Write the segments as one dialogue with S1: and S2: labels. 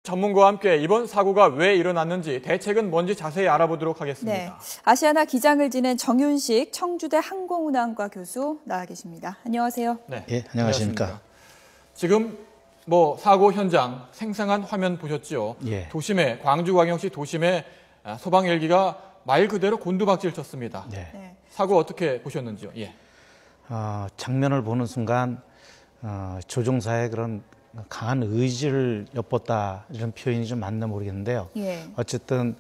S1: 전문가와 함께 이번 사고가 왜 일어났는지 대책은 뭔지 자세히 알아보도록 하겠습니다.
S2: 네, 아시아나 기장을 지낸 정윤식 청주대 항공운항과 교수 나와 계십니다. 안녕하세요.
S3: 네, 예, 안녕하십니까.
S1: 지금 사고 현장 생생한 화면 보셨죠?
S3: 예.
S1: 도심에 광주광역시 도심에 소방 헬기가 말 그대로 곤두박질 쳤습니다.
S3: 네.
S1: 사고 어떻게 보셨는지요? 예.
S3: 장면을 보는 순간 조종사의 그런 강한 의지를 엿봤다 이런 표현이 좀 맞나 모르겠는데요.
S2: 예.
S3: 어쨌든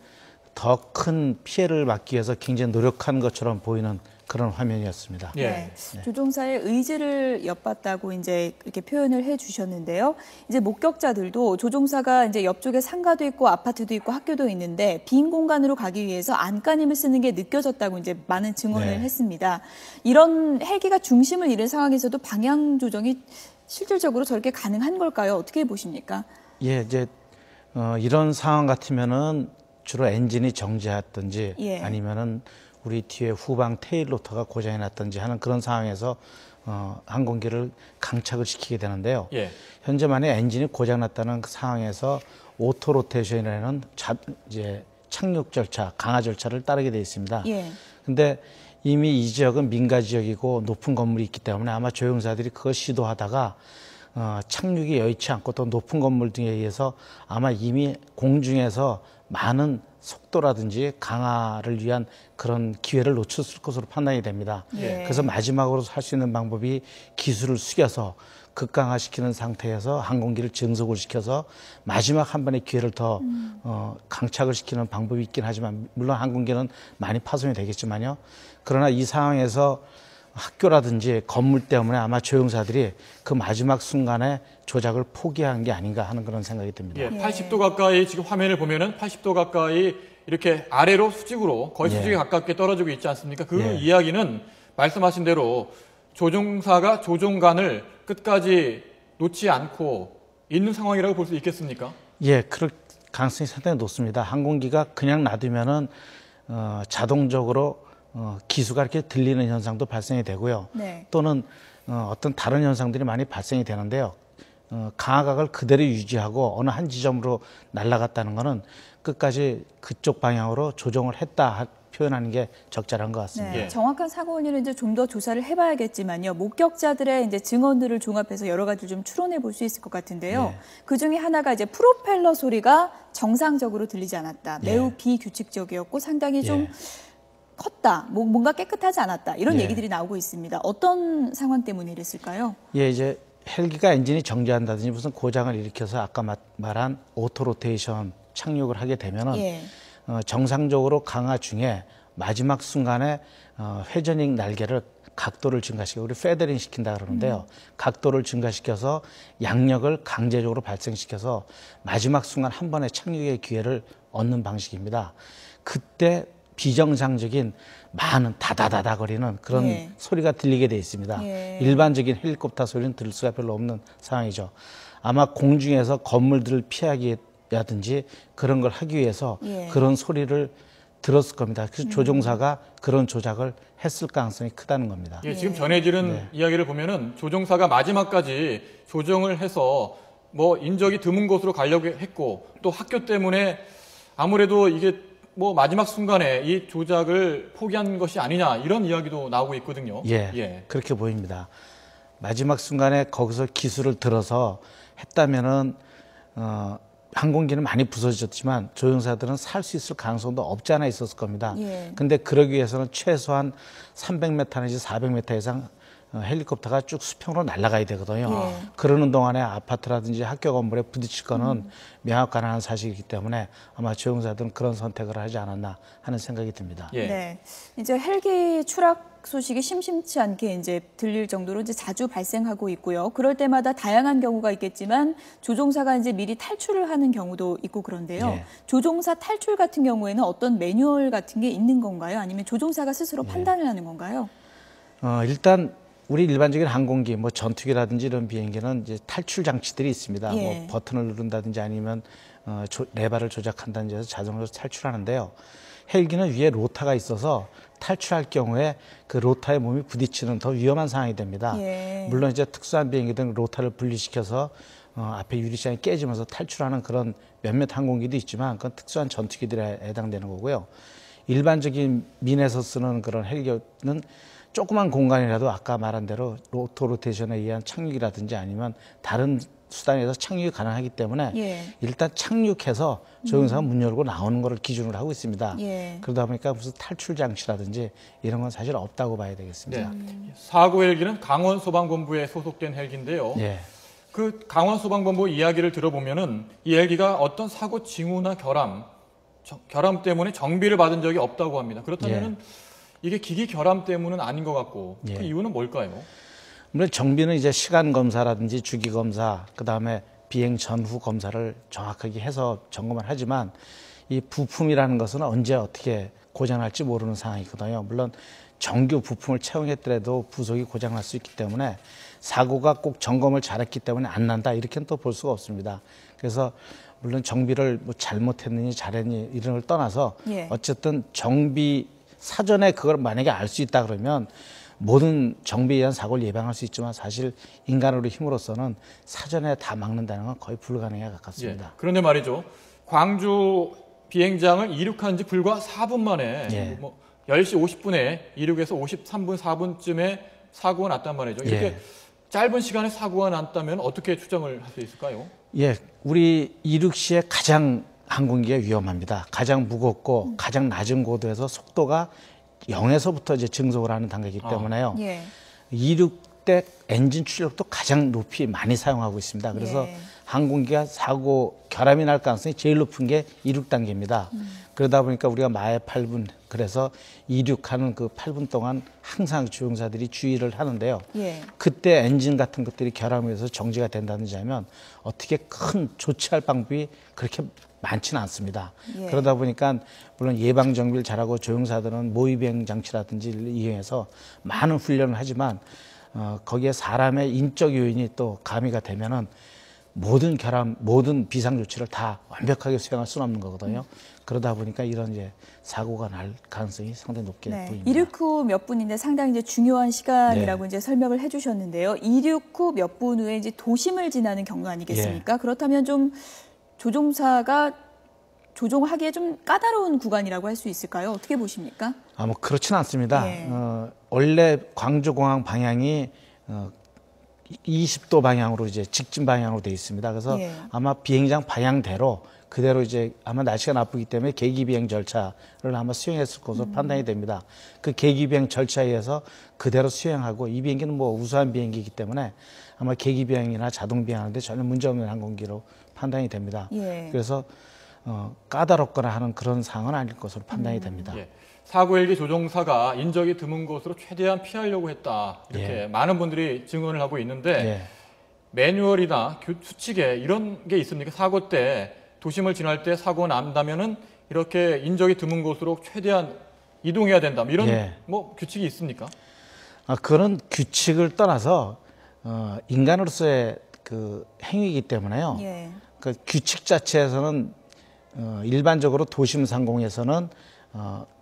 S3: 더 큰 피해를 막기 위해서 굉장히 노력한 것처럼 보이는 그런 화면이었습니다.
S1: 예.
S2: 네. 조종사의 의지를 엿봤다고 이제 이렇게 표현을 해주셨는데요. 이제 목격자들도 조종사가 이제 옆쪽에 상가도 있고 아파트도 있고 학교도 있는데 빈 공간으로 가기 위해서 안간힘을 쓰는 게 느껴졌다고 이제 많은 증언을
S3: 네.
S2: 했습니다. 이런 헬기가 중심을 잃은 상황에서도 방향 조정이 실질적으로 저렇게 가능한 걸까요? 어떻게 보십니까?
S3: 예, 이제 이런 상황 같으면은 주로 엔진이 정지했든지
S2: 예.
S3: 아니면은 우리 뒤에 후방 테일 로터가 고장이 났든지 하는 그런 상황에서 항공기를 강착을 시키게 되는데요.
S1: 예.
S3: 현재 만에 엔진이 고장 났다는 그 상황에서 오토 로테이션이라는 이제 착륙 절차, 강화 절차를 따르게 되어 있습니다.
S2: 예.
S3: 근데 이미 이 지역은 민가 지역이고 높은 건물이 있기 때문에 아마 조종사들이 그걸 시도하다가 착륙이 여의치 않고 또 높은 건물 등에 의해서 아마 이미 공중에서 많은 속도라든지 강화를 위한 그런 기회를 놓쳤을 것으로 판단이 됩니다.
S2: 예.
S3: 그래서 마지막으로 할 수 있는 방법이 기술을 숙여서 극강화시키는 상태에서 항공기를 증속을 시켜서 마지막 한 번의 기회를 더 강착을 시키는 방법이 있긴 하지만 물론 항공기는 많이 파손이 되겠지만요. 그러나 이 상황에서 학교라든지 건물 때문에 아마 조종사들이 그 마지막 순간에 조작을 포기한 게 아닌가 하는 그런 생각이 듭니다.
S1: 예, 80도 가까이 지금 화면을 보면은 80도 가까이 이렇게 아래로 수직으로 거의 수직에 가깝게 떨어지고 있지 않습니까? 그 이야기는 말씀하신 대로 조종사가 조종관을 끝까지 놓지 않고 있는 상황이라고 볼 수 있겠습니까?
S3: 예, 그럴 가능성이 상당히 높습니다. 항공기가 그냥 놔두면은 자동적으로 기수가 이렇게 들리는 현상도 발생이 되고요.
S2: 네.
S3: 또는 어떤 다른 현상들이 많이 발생이 되는데요. 강화각을 그대로 유지하고 어느 한 지점으로 날아갔다는 것은 끝까지 그쪽 방향으로 조종을 했다 표현하는 게 적절한 것 같습니다.
S2: 네, 정확한 사고 원인을 이제 좀 더 조사를 해봐야겠지만요. 목격자들의 이제 증언들을 종합해서 여러 가지 좀 추론해 볼 수 있을 것 같은데요.
S3: 네.
S2: 그 중에 하나가 이제 프로펠러 소리가 정상적으로 들리지 않았다. 매우 비규칙적이었고 상당히 좀 컸다. 뭔가 깨끗하지 않았다. 이런 얘기들이 나오고 있습니다. 어떤 상황 때문에 이랬을까요?
S3: 예, 이제 헬기가 엔진이 정지한다든지 무슨 고장을 일으켜서 아까 말한 오토 로테이션 착륙을 하게 되면은 정상적으로 강화 중에 마지막 순간에 회전익 날개를 각도를 증가시키고 우리 페더링 시킨다 그러는데요. 각도를 증가시켜서 양력을 강제적으로 발생시켜서 마지막 순간 한 번에 착륙의 기회를 얻는 방식입니다. 그때 비정상적인 많은 다다다다 거리는 그런 소리가 들리게 돼 있습니다. 일반적인 헬리콥터 소리는 들을 수가 별로 없는 상황이죠. 아마 공중에서 건물들을 피하기라든지 그런 걸 하기 위해서 그런 소리를 들었을 겁니다. 그래서 조종사가 그런 조작을 했을 가능성이 크다는 겁니다.
S1: 예, 지금 전해지는 이야기를 보면은 조종사가 마지막까지 조정을 해서 인적이 드문 곳으로 가려고 했고 또 학교 때문에 아무래도 이게 마지막 순간에 이 조작을 포기한 것이 아니냐 이런 이야기도 나오고 있거든요.
S3: 예, 그렇게 보입니다. 마지막 순간에 거기서 기술을 들어서 했다면은 항공기는 많이 부서졌지만 조종사들은 살 수 있을 가능성도 없지 않아 있었을 겁니다. 근데 그러기 위해서는 최소한 300m 내지 400m 이상 헬리콥터가 쭉 수평으로 날아가야 되거든요. 그러는 동안에 아파트라든지 학교 건물에 부딪힐 거는 명확 가능한 사실이기 때문에 아마 조종사들은 그런 선택을 하지 않았나 하는 생각이 듭니다.
S2: 네, 이제 헬기 추락 소식이 심심치 않게 이제 들릴 정도로 이제 자주 발생하고 있고요. 그럴 때마다 다양한 경우가 있겠지만 조종사가 이제 미리 탈출을 하는 경우도 있고 그런데요. 조종사 탈출 같은 경우에는 어떤 매뉴얼 같은 게 있는 건가요? 아니면 조종사가 스스로 판단을 하는 건가요?
S3: 일단 우리 일반적인 항공기, 전투기라든지 이런 비행기는 이제 탈출 장치들이 있습니다. 버튼을 누른다든지 아니면 레버를 조작한다든지 해서 자동으로 탈출하는데요. 헬기는 위에 로타가 있어서 탈출할 경우에 그 로타에 몸이 부딪히는 더 위험한 상황이 됩니다. 물론 이제 특수한 비행기들은 로타를 분리시켜서 앞에 유리창이 깨지면서 탈출하는 그런 몇몇 항공기도 있지만 그건 특수한 전투기들에 해당되는 거고요. 일반적인 민에서 쓰는 그런 헬기는 조그만 공간이라도 아까 말한 대로 오토로테이션에 의한 착륙이라든지 아니면 다른 수단에서 착륙이 가능하기 때문에
S2: 예.
S3: 일단 착륙해서 조종사가 문 열고 나오는 것을 기준으로 하고 있습니다.
S2: 예.
S3: 그러다 보니까 무슨 탈출 장치라든지 이런 건 사실 없다고 봐야 되겠습니다.
S1: 네. 사고 헬기는 강원소방본부에 소속된 헬기인데요.
S3: 예.
S1: 그 강원소방본부 이야기를 들어보면은 이 헬기가 어떤 사고 징후나 결함 때문에 정비를 받은 적이 없다고 합니다. 그렇다면은 이게 기기 결함 때문은 아닌 것 같고 그 이유는 뭘까요?
S3: 물론 정비는 이제 시간 검사라든지 주기 검사, 그 다음에 비행 전후 검사를 정확하게 해서 점검을 하지만 이 부품이라는 것은 언제 어떻게 고장날지 모르는 상황이거든요. 물론 정규 부품을 채용했더라도 부속이 고장날 수 있기 때문에 사고가 꼭 점검을 잘했기 때문에 안 난다 이렇게는 또 볼 수가 없습니다. 그래서 물론 정비를 뭐 잘못했느니 잘했니 이런 걸 떠나서 어쨌든 정비 사전에 그걸 만약에 알 수 있다 그러면 모든 정비에 의한 사고를 예방할 수 있지만 사실 인간으로의 힘으로서는 사전에 다 막는다는 건 거의 불가능에 가깝습니다.
S1: 예. 그런데 말이죠. 광주 비행장을 이륙한 지 불과 4분 만에 뭐 10시 50분에 이륙해서 53분 4분쯤에 사고가 났단 말이죠. 이렇게 짧은 시간에 사고가 났다면 어떻게 추정을 할 수 있을까요?
S3: 예, 우리 이륙 시에 가장 항공기가 위험합니다. 가장 무겁고 가장 낮은 고도에서 속도가 0에서부터 이제 증속을 하는 단계이기 때문에요. 이륙 때 엔진 출력도 가장 높이 많이 사용하고 있습니다. 그래서 항공기가 사고 결함이 날 가능성이 제일 높은 게 이륙 단계입니다. 그러다 보니까 우리가 마에 8분, 그래서 이륙하는 그 8분 동안 항상 조종사들이 주의를 하는데요. 그때 엔진 같은 것들이 결함을 해서 정지가 된다든지 하면 어떻게 큰 조치할 방법이 그렇게 많지는 않습니다. 그러다 보니까 물론 예방 정비를 잘하고 조종사들은 모의비행 장치라든지를 이용해서 많은 훈련을 하지만 거기에 사람의 인적 요인이 또 가미가 되면은 모든 결함, 모든 비상 조치를 다 완벽하게 수행할 수는 없는 거거든요. 그러다 보니까 이런 이제 사고가 날 가능성이 상당히 높게 보입니다.
S2: 이륙 후 몇 분인데 상당히 이제 중요한 시간이라고 이제 설명을 해주셨는데요. 이륙 후 몇 분 후에 이제 도심을 지나는 경로 아니겠습니까? 그렇다면 좀 조종사가 조종하기에 좀 까다로운 구간이라고 할 수 있을까요? 어떻게 보십니까?
S3: 뭐 그렇지는 않습니다. 원래 광주공항 방향이 20도 방향으로 이제 직진 방향으로 되어 있습니다. 그래서 아마 비행장 방향대로 그대로 이제 아마 날씨가 나쁘기 때문에 계기 비행 절차를 아마 수행했을 것으로 판단이 됩니다. 그 계기 비행 절차에 의해서 그대로 수행하고 이 비행기는 뭐 우수한 비행기이기 때문에 아마 계기 비행이나 자동 비행하는데 전혀 문제 없는 항공기로 판단이 됩니다. 그래서 까다롭거나 하는 그런 상황은 아닐 것으로 판단이 됩니다.
S1: 사고 헬기 조종사가 인적이 드문 곳으로 최대한 피하려고 했다. 이렇게 많은 분들이 증언을 하고 있는데 매뉴얼이나 수칙에 이런 게 있습니까? 사고 때 도심을 지날 때 사고가 난다면은 이렇게 인적이 드문 곳으로 최대한 이동해야 된다. 이런 뭐 규칙이 있습니까?
S3: 그런 규칙을 떠나서 인간으로서의 그 행위이기 때문에요. 그 규칙 자체에서는 일반적으로 도심 상공에서는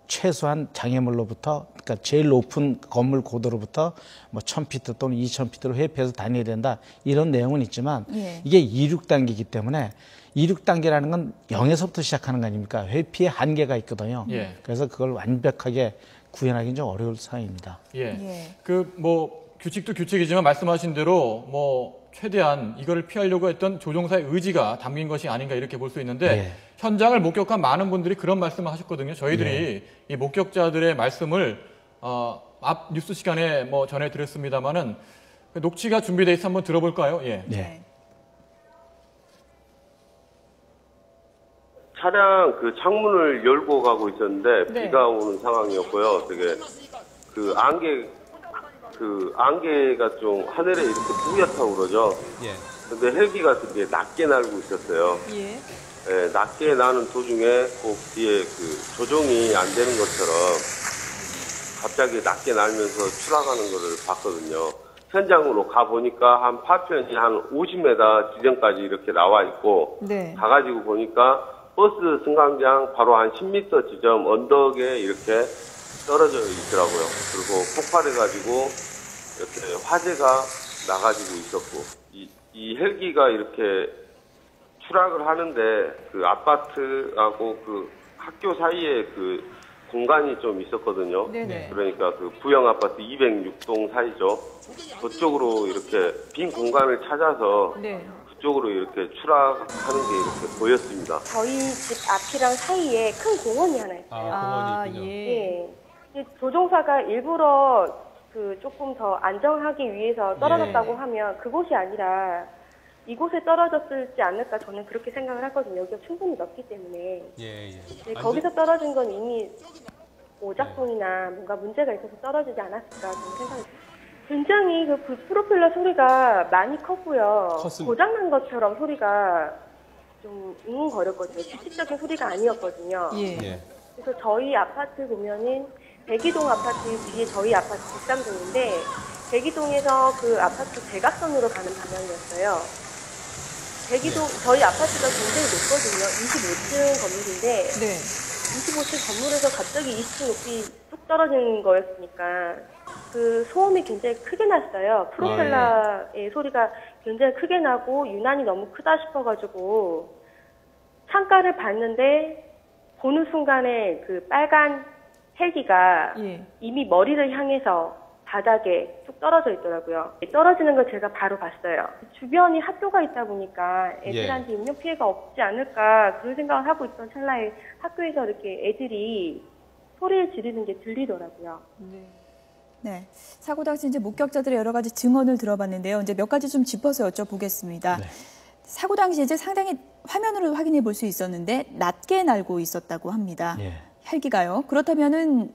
S3: 최소한 장애물로부터, 그러니까 제일 높은 건물 고도로부터 뭐 1000피트 또는 2000피트로 회피해서 다녀야 된다 이런 내용은 있지만 이게 이륙 단계이기 때문에 이륙 단계라는 건 0에서부터 시작하는 거 아닙니까? 회피의 한계가 있거든요. 그래서 그걸 완벽하게 구현하기는 좀 어려울 상황입니다.
S1: 그 뭐 규칙도 규칙이지만 말씀하신 대로 뭐 최대한 이거를 피하려고 했던 조종사의 의지가 담긴 것이 아닌가 이렇게 볼 수 있는데 현장을 목격한 많은 분들이 그런 말씀을 하셨거든요. 저희들이 이 목격자들의 말씀을 앞 뉴스 시간에 뭐 전해드렸습니다만은 그 녹취가 준비돼 있어 한번 들어볼까요?
S4: 차량 그 창문을 열고 가고 있었는데 비가 오는 상황이었고요. 되게 그 안개가 좀 하늘에 이렇게 뿌옇다고 그러죠. 근데 헬기가 되게 낮게 날고 있었어요. 낮게 나는 도중에 꼭 뒤에 그 조종이 안 되는 것처럼 갑자기 낮게 날면서 추락하는 거를 봤거든요. 현장으로 가 보니까 한 파편이 한 50m 지점까지 이렇게 나와 있고 가가지고 보니까 버스 승강장 바로 한 10m 지점 언덕에 이렇게 떨어져 있더라고요. 그리고 폭발해가지고 이렇게 화재가 나가지고 있었고 이 헬기가 이렇게 추락을 하는데 그 아파트하고 그 학교 사이에 그 공간이 좀 있었거든요.
S2: 네네.
S4: 그러니까 그 부영 아파트 206동 사이죠. 그쪽으로 이렇게 빈 공간을 찾아서
S2: 네.
S4: 그쪽으로 이렇게 추락하는 게 이렇게 보였습니다.
S5: 저희 집 앞이랑 사이에 큰 공원이 하나 있어요.
S6: 공원이 있군요.
S5: 예. 조종사가 일부러 그 조금 더 안정하기 위해서 떨어졌다고 하면 그곳이 아니라 이곳에 떨어졌을지 않을까 저는 그렇게 생각을 하거든요. 여기가 충분히 넓기 때문에.
S6: 예.
S5: 네, 거기서 떨어진 건 이미 오작동이나 뭔가 문제가 있어서 떨어지지 않았을까 저는 생각이 듭니다. 굉장히 그 프로펠러 소리가 많이 컸고요.
S6: 컸습니다.
S5: 고장난 것처럼 소리가 좀 웅웅거렸거든요. 규칙적인 소리가 아니었거든요.
S6: 예.
S5: 그래서 저희 아파트 보면은 백이동 아파트 뒤에 저희 아파트 13동인데 백이동에서 그 아파트 대각선으로 가는 방향이었어요. 백이동 저희 아파트가 굉장히 높거든요. 25층 건물인데
S2: 네.
S5: 25층 건물에서 갑자기 20층 높이 뚝 떨어진 거였으니까 그 소음이 굉장히 크게 났어요. 프로펠러의 소리가 굉장히 크게 나고 유난히 너무 크다 싶어가지고 창가를 봤는데 보는 순간에 그 빨간 헬기가 이미 머리를 향해서 바닥에 쭉 떨어져 있더라고요. 떨어지는 걸 제가 바로 봤어요. 주변이 학교가 있다 보니까 애들한테 인명 피해가 없지 않을까 그런 생각을 하고 있던 찰나에 학교에서 이렇게 애들이 소리를 지르는 게 들리더라고요.
S2: 네. 사고 당시 이제 목격자들의 여러 가지 증언을 들어봤는데요. 이제 몇 가지 좀 짚어서 여쭤보겠습니다. 사고 당시 이제 상당히 화면으로 확인해 볼 수 있었는데 낮게 날고 있었다고 합니다. 헬기가요. 그렇다면은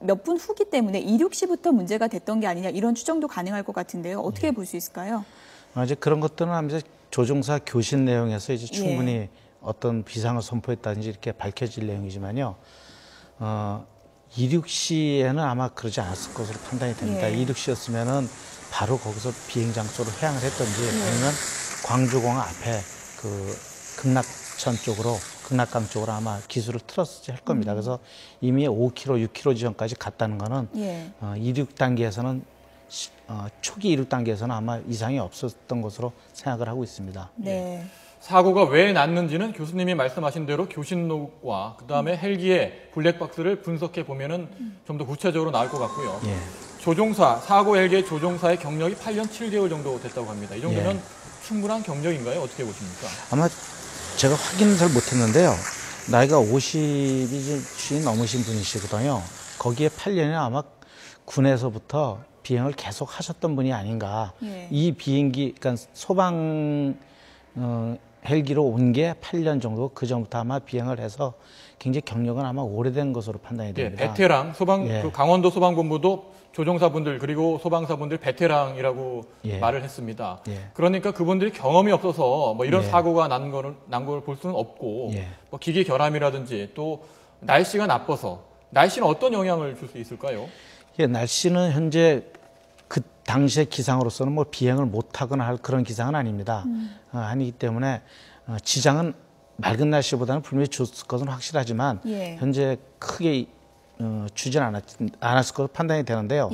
S2: 몇 분 후기 때문에 이륙 시부터 문제가 됐던 게 아니냐 이런 추정도 가능할 것 같은데요. 어떻게 볼 수 있을까요?
S3: 이제 그런 것들은 이제 조종사 교신 내용에서 이제 충분히 어떤 비상을 선포했다든지 이렇게 밝혀질 내용이지만요. 이륙 시에는 아마 그러지 않았을 것으로 판단이 됩니다. 이륙 시였으면은 바로 거기서 비행 장소로 회항을 했던지 아니면 광주공항 앞에 그 극락강 쪽으로 아마 기술을 틀었을지 할 겁니다. 그래서 이미 5km, 6km 지점까지 갔다는 거는 이륙 단계에서는 초기 이륙 단계에서는 아마 이상이 없었던 것으로 생각을 하고 있습니다.
S2: 네.
S1: 사고가 왜 났는지는 교수님이 말씀하신 대로 교신록과 그다음에 헬기의 블랙박스를 분석해 보면은 좀 더 구체적으로 나올 것 같고요. 사고 헬기의 조종사의 경력이 8년 7개월 정도 됐다고 합니다. 이 정도면 충분한 경력인가요? 어떻게 보십니까?
S3: 아마 제가 확인은 잘 못했는데요. 나이가 50이 넘으신 분이시거든요. 거기에 8년이 아마 군에서부터 비행을 계속 하셨던 분이 아닌가. 이 비행기, 그러니까 소방 헬기로 온 게 8년 정도, 그 전부터 아마 비행을 해서 굉장히 경력은 아마 오래된 것으로 판단이 됩니다.
S1: 베테랑, 그 강원도 소방본부도 조종사분들 그리고 소방사분들 베테랑이라고 말을 했습니다. 그러니까 그분들이 경험이 없어서 뭐 이런 사고가 난 걸 볼 수는 없고 뭐 기계 결함이라든지 또 날씨가 나빠서 날씨는 어떤 영향을 줄 수 있을까요?
S3: 날씨는 현재 그 당시의 기상으로서는 뭐 비행을 못하거나 할 그런 기상은 아닙니다. 아니기 때문에 지장은 맑은 날씨보다는 분명히 줬을 것은 확실하지만 현재 크게 주진 않았을 것으로 판단이 되는데요.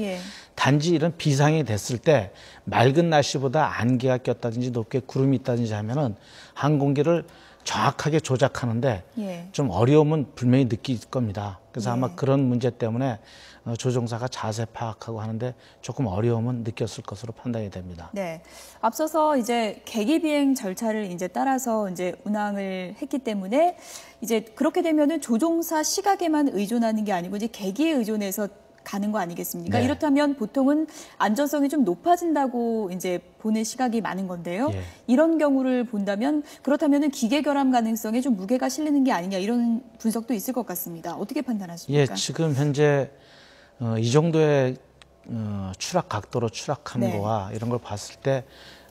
S3: 단지 이런 비상이 됐을 때 맑은 날씨보다 안개가 꼈다든지 높게 구름이 있다든지 하면은 항공기를 정확하게 조작하는데 좀 어려움은 분명히 느낄 겁니다. 그래서 아마 그런 문제 때문에 조종사가 자세 파악하고 하는데 조금 어려움은 느꼈을 것으로 판단이 됩니다.
S2: 네. 앞서서 이제 계기 비행 절차를 이제 따라서 이제 운항을 했기 때문에 이제 그렇게 되면은 조종사 시각에만 의존하는 게 아니고 이제 계기에 의존해서 가는 거 아니겠습니까? 이렇다면 보통은 안전성이 좀 높아진다고 이제 보는 시각이 많은 건데요. 이런 경우를 본다면 그렇다면은 기계 결함 가능성에 좀 무게가 실리는 게 아니냐 이런 분석도 있을 것 같습니다. 어떻게 판단하십니까?
S3: 지금 현재 이 정도의 추락 각도로 추락한 거와 이런 걸 봤을 때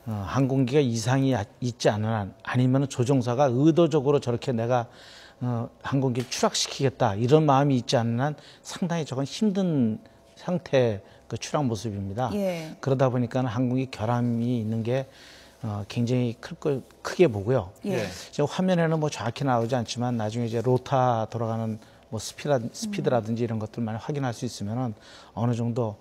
S3: 항공기가 이상이 있지 않은 한 아니면 조종사가 의도적으로 저렇게 내가 항공기를 추락시키겠다 이런 마음이 있지 않는 한 상당히 저건 힘든 상태의 그 추락 모습입니다. 그러다 보니까 항공기 결함이 있는 게 굉장히 크게 보고요. 지금 화면에는 뭐 정확히 나오지 않지만 나중에 이제 로타 돌아가는 뭐 스피드라든지 이런 것들 많이 확인할 수 있으면은 어느 정도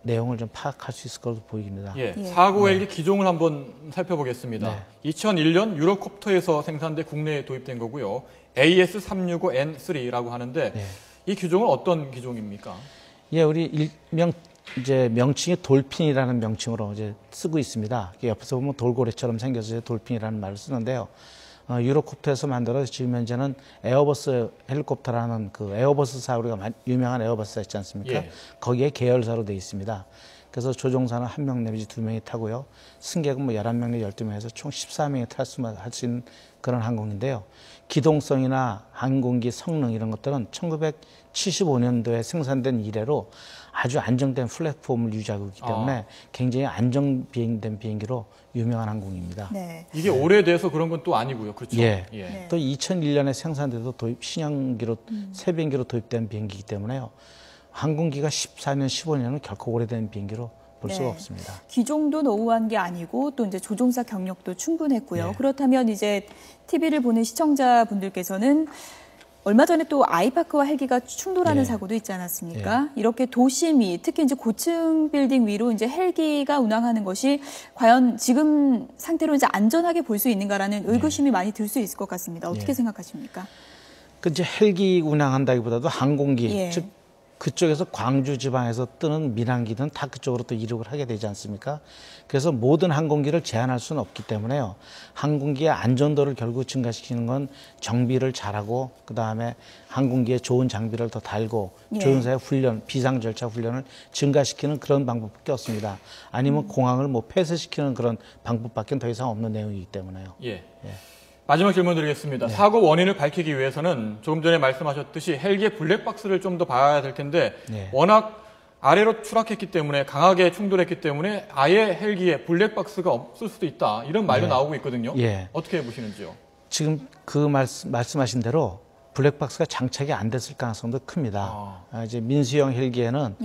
S3: 내용을 좀 파악할 수 있을 것으로 보입니다.
S1: 예, 사고 헬기 기종을 한번 살펴보겠습니다.
S3: 네.
S1: 2001년 유로콥터에서 생산돼 국내에 도입된 거고요. AS365N3라고 하는데
S3: 네.
S1: 이 기종은 어떤 기종입니까?
S3: 예, 우리 일명 이제 명칭이 돌핀이라는 명칭으로 이제 쓰고 있습니다. 옆에서 보면 돌고래처럼 생겨서 돌핀이라는 말을 쓰는데요. 유로콥터에서 만들어서 지금 현재는 에어버스 헬리콥터라는 그 에어버스사 우리가 유명한 에어버스사 있지 않습니까?
S1: 예.
S3: 거기에 계열사로 되어 있습니다. 그래서 조종사는 1명 내지 2명이 타고요. 승객은 뭐 11명 내지 12명에서 총 14명이 할 수 있는 그런 항공인데요. 기동성이나 항공기 성능 이런 것들은 1975년도에 생산된 이래로 아주 안정된 플랫폼을 유지하고 있기 때문에 굉장히 안정 비행된 비행기로 유명한 항공입니다.
S2: 네.
S1: 이게 오래돼서 그런 건 또 아니고요. 그렇죠?
S3: 예.
S2: 네.
S3: 또 2001년에 생산돼서 신형기로 새 비행기로 도입된 비행기이기 때문에요. 항공기가 14년, 15년은 결코 오래된 비행기로 볼 수가 없습니다.
S2: 기종도 노후한 게 아니고 또 이제 조종사 경력도 충분했고요.
S3: 네.
S2: 그렇다면 이제 TV를 보는 시청자분들께서는 얼마 전에 또 아이파크와 헬기가 충돌하는 사고도 있지 않았습니까? 이렇게 도심이 특히 이제 고층 빌딩 위로 이제 헬기가 운항하는 것이 과연 지금 상태로 이제 안전하게 볼 수 있는가라는 의구심이 많이 들 수 있을 것 같습니다. 어떻게 생각하십니까?
S3: 그 이제 헬기 운항한다기보다도 항공기, 즉 그쪽에서 광주 지방에서 뜨는 민항기는 다 그쪽으로 또 이륙을 하게 되지 않습니까? 그래서 모든 항공기를 제한할 수는 없기 때문에요. 항공기의 안전도를 결국 증가시키는 건 정비를 잘하고 그다음에 항공기에 좋은 장비를 더 달고 조종사의 훈련, 비상 절차 훈련을 증가시키는 그런 방법밖에 없습니다. 아니면 공항을 뭐 폐쇄시키는 그런 방법밖에 더 이상 없는 내용이기 때문에요.
S1: 마지막 질문 드리겠습니다. 사고 원인을 밝히기 위해서는 조금 전에 말씀하셨듯이 헬기의 블랙박스를 좀 더 봐야 될 텐데 워낙 아래로 추락했기 때문에 강하게 충돌했기 때문에 아예 헬기에 블랙박스가 없을 수도 있다. 이런 말도 나오고 있거든요. 어떻게 보시는지요?
S3: 지금 그 말씀하신 대로 블랙박스가 장착이 안 됐을 가능성도 큽니다. 이제 민수형 헬기에는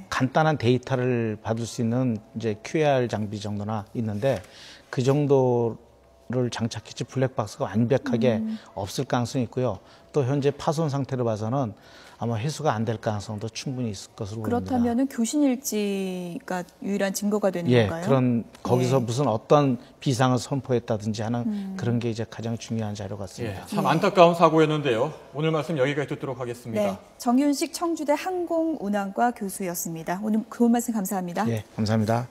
S3: 간단한 데이터를 받을 수 있는 이제 QAR 장비 정도나 있는데 그 정도를 장착했지 블랙박스가 완벽하게 없을 가능성이 있고요. 또 현재 파손 상태로 봐서는 아마 회수가 안 될 가능성도 충분히 있을 것으로 보입니다.
S2: 그렇다면은 교신일지가 유일한 증거가 되는 건가요?
S3: 그런 거기서 무슨 어떤 비상을 선포했다든지 하는 그런 게 이제 가장 중요한 자료 같습니다.
S1: 참 안타까운 사고였는데요. 오늘 말씀 여기까지 듣도록 하겠습니다.
S2: 정윤식 청주대 항공운항과 교수였습니다. 오늘 좋은 말씀 감사합니다.
S3: 감사합니다.